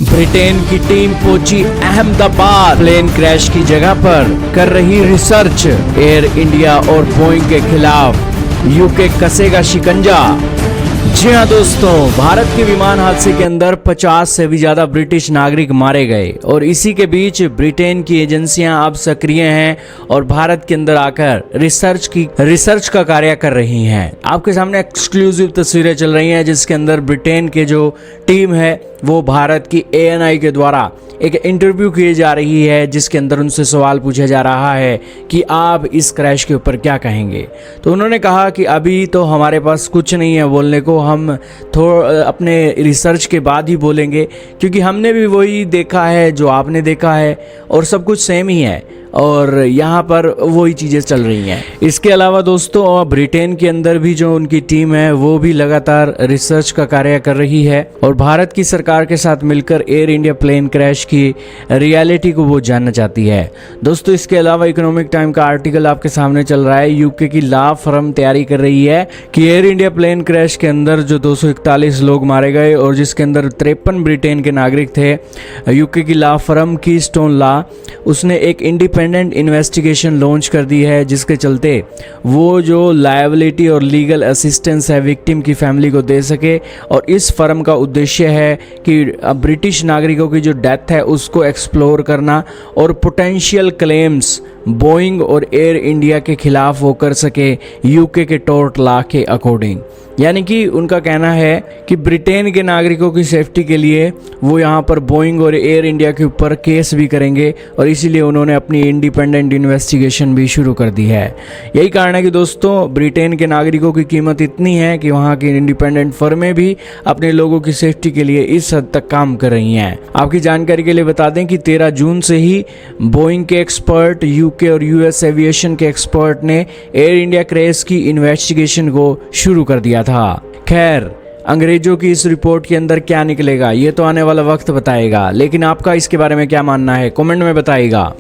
Britain की team पहुंची Ahmedabad. Plane crash की जगह पर कर रही रिसर्च। एयर इंडिया और बोइंग के खिलाफ यूके कसेगा शिकंजा। जी हाँ दोस्तों, भारत के विमान हादसे के अंदर 50 से भी ज्यादा ब्रिटिश नागरिक मारे गए और इसी के बीच ब्रिटेन की एजेंसियां अब सक्रिय हैं और भारत के अंदर आकर रिसर्च का कार्य कर रही हैं। आपके सामने एक्सक्लूसिव तस्वीरें चल रही हैं जिसके अंदर ब्रिटेन के जो टीम है वो भारत की ANI के द्वारा एक इंटरव्यू की जा रही है जिसके अंदर उनसे सवाल पूछा जा रहा है कि आप इस क्रैश के ऊपर क्या कहेंगे। तो उन्होंने कहा कि अभी तो हमारे पास कुछ नहीं है बोलने को, हम अपने रिसर्च के बाद ही बोलेंगे क्योंकि हमने भी वही देखा है जो आपने देखा है और सब कुछ सेम ही है और यहाँ पर वही चीज़ें चल रही हैं। इसके अलावा दोस्तों ब्रिटेन के अंदर भी जो उनकी टीम है वो भी लगातार रिसर्च का कार्य कर रही है और भारत की सरकार के साथ मिलकर एयर इंडिया प्लेन क्रैश की रियलिटी को वो जानना चाहती है। दोस्तों इसके अलावा इकोनॉमिक टाइम का आर्टिकल आपके सामने चल रहा है। यूके की लॉ फर्म तैयारी कर रही है कि एयर इंडिया प्लेन क्रैश के अंदर जो 241 लोग मारे गए और जिसके अंदर 53 ब्रिटेन के नागरिक थे, यूके की लॉ फर्म कीस्टोन लॉ उसने एक इंडिपेंडेंट इन्वेस्टिगेशन लॉन्च कर दी है जिसके चलते वो जो लायबिलिटी और लीगल असिस्टेंस है विक्टिम की फैमिली को दे सके। और इस फर्म का उद्देश्य है कि ब्रिटिश नागरिकों की जो डेथ है उसको एक्सप्लोर करना और पोटेंशियल क्लेम्स बोइंग और एयर इंडिया के खिलाफ वो कर सके यूके के टॉर्ट लॉ के अकॉर्डिंग। यानी कि उनका कहना है कि ब्रिटेन के नागरिकों की सेफ्टी के लिए वो यहाँ पर बोइंग और एयर इंडिया के ऊपर केस भी करेंगे और इसीलिए उन्होंने अपनी इंडिपेंडेंट इन्वेस्टिगेशन भी शुरू कर दी है। यही कारण है कि दोस्तों ब्रिटेन के नागरिकों की कीमत इतनी है कि वहाँ की इंडिपेंडेंट फर्में भी अपने लोगों की सेफ्टी के लिए इस हद तक काम कर रही हैं। आपकी जानकारी के लिए बता दें कि 13 जून से ही बोइंग के एक्सपर्ट, यूके और US एविएशन के एक्सपर्ट ने एयर इंडिया क्रैश की इन्वेस्टिगेशन को शुरू कर दिया था। खैर, अंग्रेजों की इस रिपोर्ट के अंदर क्या निकलेगा ये तो आने वाला वक्त बताएगा, लेकिन आपका इसके बारे में क्या मानना है कमेंट में बताइएगा।